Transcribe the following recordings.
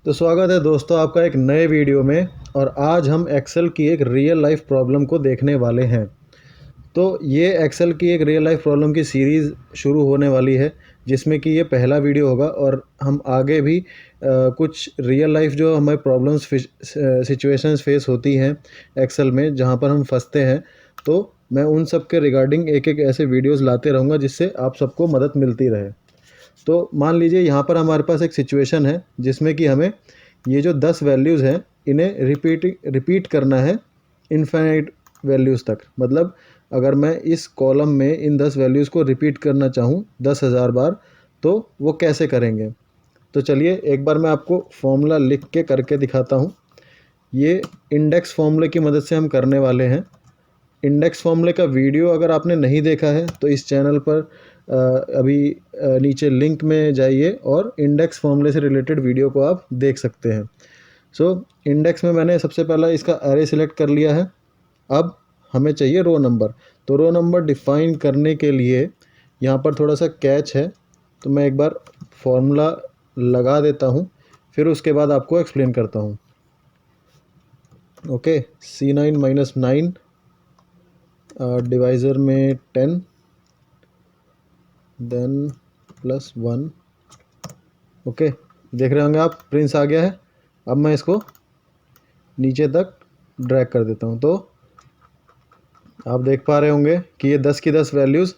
तो स्वागत है दोस्तों आपका एक नए वीडियो में। और आज हम एक्सेल की एक रियल लाइफ प्रॉब्लम को देखने वाले हैं। तो ये एक्सेल की एक रियल लाइफ प्रॉब्लम की सीरीज़ शुरू होने वाली है, जिसमें कि ये पहला वीडियो होगा और हम आगे भी कुछ रियल लाइफ जो हमें प्रॉब्लम्स सिचुएशंस फेस होती हैं एक्सेल में, जहाँ पर हम फंसते हैं, तो मैं उन सब के रिगार्डिंग एक एक ऐसे वीडियोस लाते रहूँगा जिससे आप सबको मदद मिलती रहे। तो मान लीजिए यहाँ पर हमारे पास एक सिचुएशन है जिसमें कि हमें ये जो 10 वैल्यूज़ हैं इन्हें रिपीट करना है इनफाइनाइट वैल्यूज़ तक। मतलब अगर मैं इस कॉलम में इन 10 वैल्यूज़ को रिपीट करना चाहूँ 10,000 बार, तो वो कैसे करेंगे। तो चलिए एक बार मैं आपको फॉर्मूला लिख के करके दिखाता हूँ। ये इंडेक्स फॉर्मूले की मदद से हम करने वाले हैं। इंडेक्स फॉर्मूले का वीडियो अगर आपने नहीं देखा है तो इस चैनल पर अभी नीचे लिंक में जाइए और इंडेक्स फॉर्मूले से रिलेटेड वीडियो को आप देख सकते हैं। सो इंडेक्स में मैंने सबसे पहला इसका एरे सिलेक्ट कर लिया है। अब हमें चाहिए रो नंबर। तो रो नंबर डिफ़ाइन करने के लिए यहाँ पर थोड़ा सा कैच है, तो मैं एक बार फॉर्मूला लगा देता हूँ, फिर उसके बाद आपको एक्सप्लेन करता हूँ। ओके, C9 - 9 डिवाइज़र में 10 देन +1। ओके, देख रहे होंगे आप प्रिंस आ गया है। अब मैं इसको नीचे तक ड्रैग कर देता हूँ, तो आप देख पा रहे होंगे कि ये 10 की 10 वैल्यूज़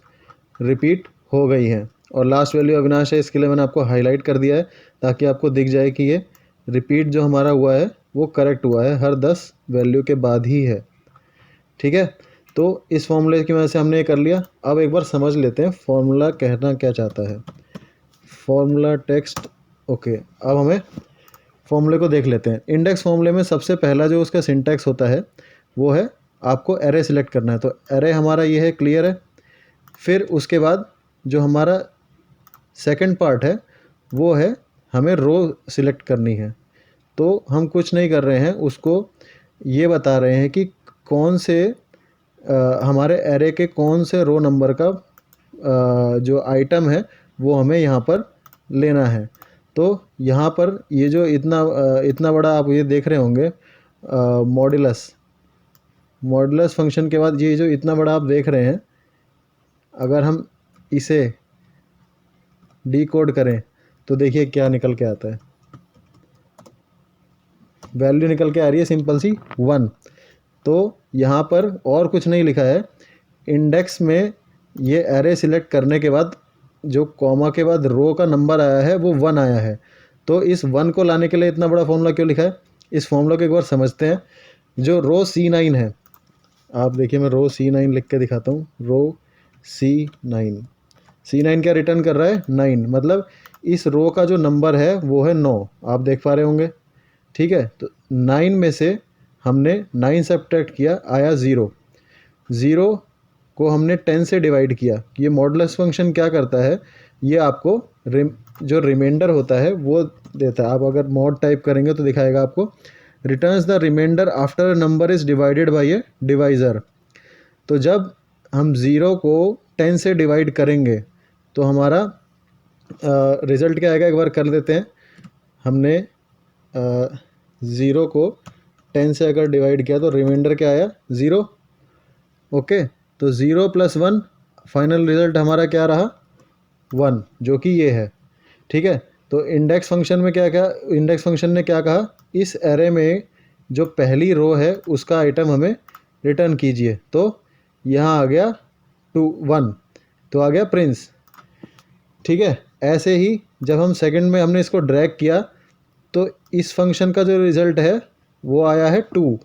रिपीट हो गई हैं। और लास्ट वैल्यू अविनाश है, इसके लिए मैंने आपको हाईलाइट कर दिया है ताकि आपको दिख जाए कि ये रिपीट जो हमारा हुआ है वो करेक्ट हुआ है, हर 10 वैल्यू के बाद ही है। ठीक है, तो इस फॉर्मूले की वजह से हमने ये कर लिया। अब एक बार समझ लेते हैं फॉर्मूला कहना क्या चाहता है। Formula text. ओके, अब हमें फॉर्मूले को देख लेते हैं। इंडेक्स फॉर्मूले में सबसे पहला जो उसका सिंटैक्स होता है वो है आपको एरे सिलेक्ट करना है। तो एरे हमारा ये है, क्लियर है। फिर उसके बाद जो हमारा सेकंड पार्ट है वो है हमें रो सिलेक्ट करनी है। तो हम कुछ नहीं कर रहे हैं, उसको ये बता रहे हैं कि कौन से हमारे एरे के कौन से रो नंबर का जो आइटम है वो हमें यहाँ पर लेना है। तो यहाँ पर ये जो इतना बड़ा आप ये देख रहे होंगे मॉड्यूलस फंक्शन के बाद ये जो इतना बड़ा आप देख रहे हैं, अगर हम इसे डीकोड करें तो देखिए क्या निकल के आता है। वैल्यू निकल के आ रही है सिंपल सी 1। तो यहाँ पर और कुछ नहीं लिखा है। इंडेक्स में ये एरे सिलेक्ट करने के बाद जो कॉमा के बाद रो का नंबर आया है वो 1 आया है। तो इस 1 को लाने के लिए इतना बड़ा फॉर्मूला क्यों लिखा है, इस फॉर्मूला को एक बार समझते हैं। जो रो C9 है, आप देखिए मैं रो C9 लिख के दिखाता हूँ। रो C9 क्या रिटर्न कर रहा है, 9। मतलब इस रो का जो नंबर है वो है 9, आप देख पा रहे होंगे। ठीक है, तो 9 में से हमने 9 सब्ट्रैक्ट किया, आया 0। 0 को हमने 10 से डिवाइड किया। ये मॉडुलस फंक्शन क्या करता है, ये आपको जो रिमाइंडर होता है वो देता है। आप अगर मॉड टाइप करेंगे तो दिखाएगा आपको returns the remainder after number is divided by a divisor. तो जब हम 0 को 10 से डिवाइड करेंगे तो हमारा रिज़ल्ट क्या आएगा, एक बार कर देते हैं। हमने 0 को 10 से अगर डिवाइड किया तो रिमाइंडर क्या आया, 0। ओके, तो 0 + 1 फाइनल रिज़ल्ट हमारा क्या रहा, 1, जो कि ये है। ठीक है, तो इंडेक्स फंक्शन में इंडेक्स फंक्शन ने क्या कहा, इस एरे में जो पहली रो है उसका आइटम हमें रिटर्न कीजिए। तो यहाँ आ गया 1, तो आ गया प्रिंस। ठीक है, ऐसे ही जब हम सेकंड में हमने इसको ड्रैग किया तो इस फंक्शन का जो रिज़ल्ट है वो आया है 2,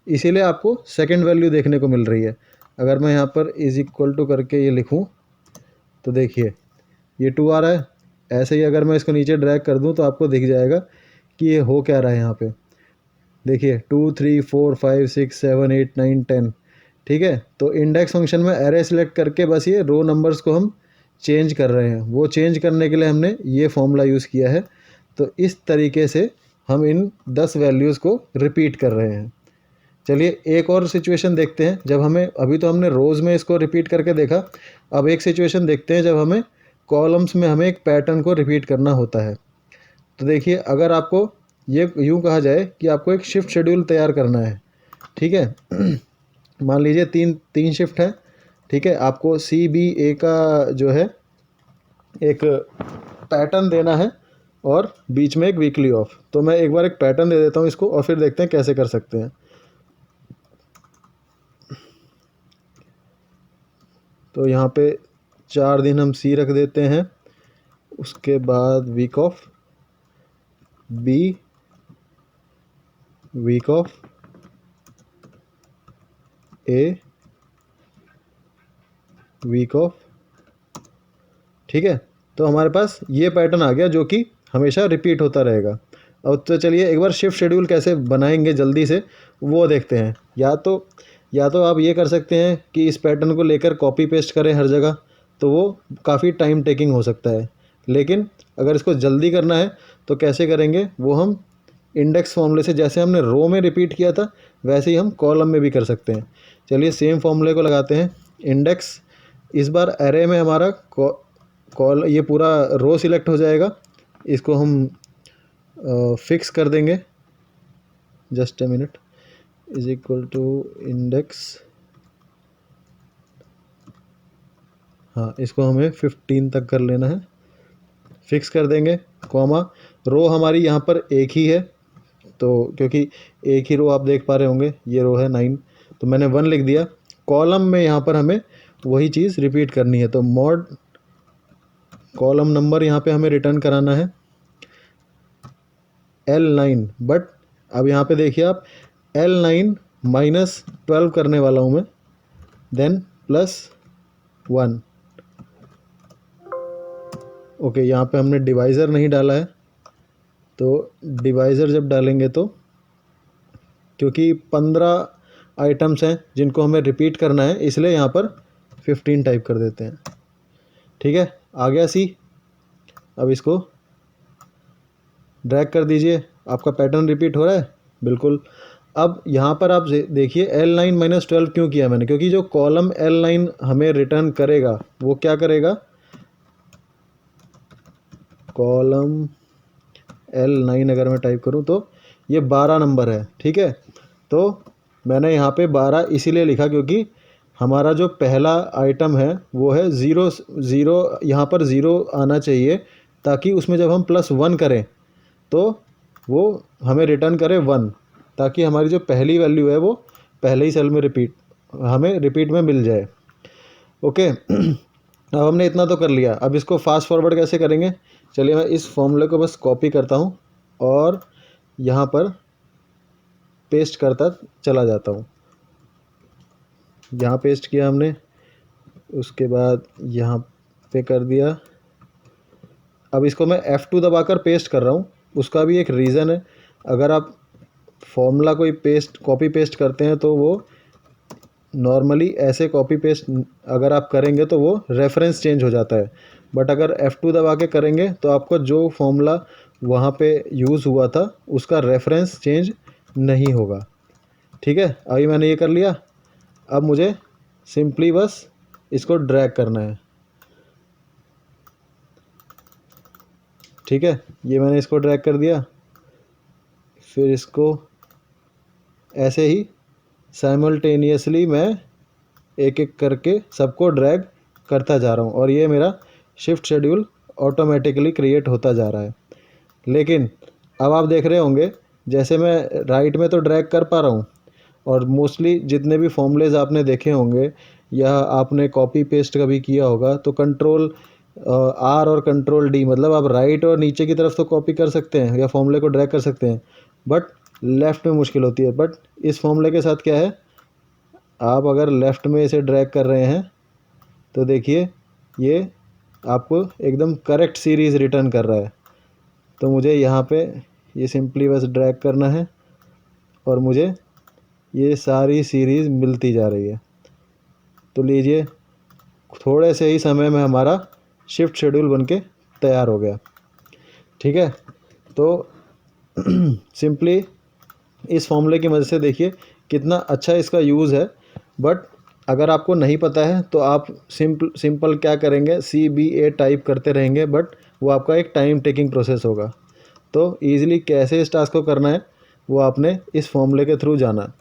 इसीलिए आपको सेकंड वैल्यू देखने को मिल रही है। अगर मैं यहाँ पर = करके ये लिखूँ तो देखिए ये 2 आ रहा है। ऐसे ही अगर मैं इसको नीचे ड्रैग कर दूँ तो आपको दिख जाएगा कि ये हो क्या रहा है। यहाँ पे देखिए 2 3 4 5 6 7 8 9 10। ठीक है, तो इंडेक्स फंक्शन में एरे सिलेक्ट करके बस ये रो नंबर्स को हम चेंज कर रहे हैं। वो चेंज करने के लिए हमने ये फॉर्मूला यूज़ किया है। तो इस तरीके से हम इन 10 वैल्यूज़ को रिपीट कर रहे हैं। चलिए एक और सिचुएशन देखते हैं, जब हमें अभी तो हमने रोज़ में इसको रिपीट करके देखा। अब एक सिचुएशन देखते हैं जब हमें कॉलम्स में हमें एक पैटर्न को रिपीट करना होता है। तो देखिए अगर आपको ये यूँ कहा जाए कि आपको एक शिफ्ट शेड्यूल तैयार करना है, ठीक है। मान लीजिए तीन शिफ्ट है, ठीक है। आपको CBA का जो है एक पैटर्न देना है और बीच में एक वीकली ऑफ। तो मैं एक बार एक पैटर्न दे देता हूँ इसको और फिर देखते हैं कैसे कर सकते हैं। तो यहाँ पे 4 दिन हम C रख देते हैं, उसके बाद week of B, week of A, week of, ठीक है। तो हमारे पास ये पैटर्न आ गया जो कि हमेशा रिपीट होता रहेगा। अब तो चलिए एक बार शिफ्ट शेड्यूल कैसे बनाएंगे जल्दी से वो देखते हैं। या तो आप ये कर सकते हैं कि इस पैटर्न को लेकर कॉपी पेस्ट करें हर जगह, तो वो काफ़ी टाइम टेकिंग हो सकता है। लेकिन अगर इसको जल्दी करना है तो कैसे करेंगे, वो हम इंडेक्स फॉर्मूले से, जैसे हमने रो में रिपीट किया था वैसे ही हम कॉलम में भी कर सकते हैं। चलिए सेम फॉर्मूले को लगाते हैं। इंडेक्स, इस बार एरे में हमारा कॉल ये पूरा रो सिलेक्ट हो जाएगा। इसको हम फिक्स कर देंगे, just a minute, is equal to index, हाँ इसको हमें 15 तक कर लेना है, फिक्स कर देंगे, कॉमा। रो हमारी यहाँ पर एक ही है, तो क्योंकि एक ही रो आप देख पा रहे होंगे, ये रो है 9, तो मैंने 1 लिख दिया। कॉलम में यहाँ पर हमें वही चीज़ रिपीट करनी है, तो मॉड कॉलम नंबर यहाँ पे हमें रिटर्न कराना है L9। बट अब यहाँ पे देखिए आप, L9 -12 करने वाला हूँ मैं, देन +1। ओके, यहाँ पे हमने डिवाइज़र नहीं डाला है, तो डिवाइज़र जब डालेंगे तो, क्योंकि 15 आइटम्स हैं जिनको हमें रिपीट करना है, इसलिए यहाँ पर 15 टाइप कर देते हैं, ठीक है। आ गया C। अब इसको ड्रैग कर दीजिए, आपका पैटर्न रिपीट हो रहा है बिल्कुल। अब यहाँ पर आप देखिए L9 -12 क्यों किया मैंने, क्योंकि जो कॉलम L9 हमें रिटर्न करेगा वो क्या करेगा, कॉलम L9 अगर मैं टाइप करूँ तो ये 12 नंबर है, ठीक है। तो मैंने यहाँ पे 12 इसीलिए लिखा क्योंकि हमारा जो पहला आइटम है वो है 0, यहाँ पर 0 आना चाहिए, ताकि उसमें जब हम +1 करें तो वो हमें रिटर्न करे 1, ताकि हमारी जो पहली वैल्यू है वो पहले ही सेल में हमें रिपीट में मिल जाए। ओके। अब हमने इतना तो कर लिया, अब इसको फास्ट फॉरवर्ड कैसे करेंगे। चलिए मैं इस फॉर्मूले को बस कॉपी करता हूँ और यहाँ पर पेस्ट करता चला जाता हूँ। यहाँ पेस्ट किया हमने, उसके बाद यहाँ पे कर दिया। अब इसको मैं F2 दबाकर पेस्ट कर रहा हूँ, उसका भी एक रीज़न है। अगर आप फॉर्मूला कोई कॉपी पेस्ट करते हैं तो वो नॉर्मली ऐसे कॉपी पेस्ट अगर आप करेंगे तो वो रेफरेंस चेंज हो जाता है, बट अगर F2 दबा के करेंगे तो आपको जो फॉर्मूला वहाँ पे यूज़ हुआ था उसका रेफरेंस चेंज नहीं होगा, ठीक है। अभी मैंने ये कर लिया। अब मुझे सिंपली बस इसको ड्रैग करना है, ठीक है। ये मैंने इसको ड्रैग कर दिया, फिर इसको ऐसे ही साइमल्टेनियसली मैं एक एक करके सबको ड्रैग करता जा रहा हूँ और ये मेरा शिफ्ट शेड्यूल ऑटोमेटिकली क्रिएट होता जा रहा है। लेकिन अब आप देख रहे होंगे, जैसे मैं राइट में तो ड्रैग कर पा रहा हूँ, और मोस्टली जितने भी फॉर्मूलेज आपने देखे होंगे या आपने कॉपी पेस्ट कभी किया होगा तो कंट्रोल R और कंट्रोल D, मतलब आप राइट और नीचे की तरफ तो कॉपी कर सकते हैं या फॉर्मूले को ड्रैग कर सकते हैं, बट लेफ़्ट में मुश्किल होती है। बट इस फॉर्मूले के साथ क्या है, आप अगर लेफ़्ट में इसे ड्रैग कर रहे हैं तो देखिए ये आपको एकदम करेक्ट सीरीज़ रिटर्न कर रहा है। तो मुझे यहाँ पे ये सिंपली बस ड्रैग करना है और मुझे ये सारी सीरीज़ मिलती जा रही है। तो लीजिए, थोड़े से ही समय में हमारा शिफ्ट शेड्यूल बनके तैयार हो गया, ठीक है। तो सिंपली इस फॉर्मूले की मदद से देखिए कितना अच्छा इसका यूज़ है। बट अगर आपको नहीं पता है तो आप सिंपल क्या करेंगे, CBA टाइप करते रहेंगे, बट वो आपका एक टाइम टेकिंग प्रोसेस होगा। तो ईज़िली कैसे इस टास्क को करना है वो आपने इस फॉर्मूले के थ्रू जाना।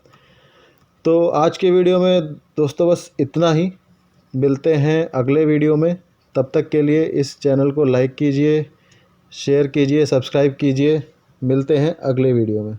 तो आज के वीडियो में दोस्तों बस इतना ही, मिलते हैं अगले वीडियो में। तब तक के लिए इस चैनल को लाइक कीजिए, शेयर कीजिए, सब्सक्राइब कीजिए। मिलते हैं अगले वीडियो में।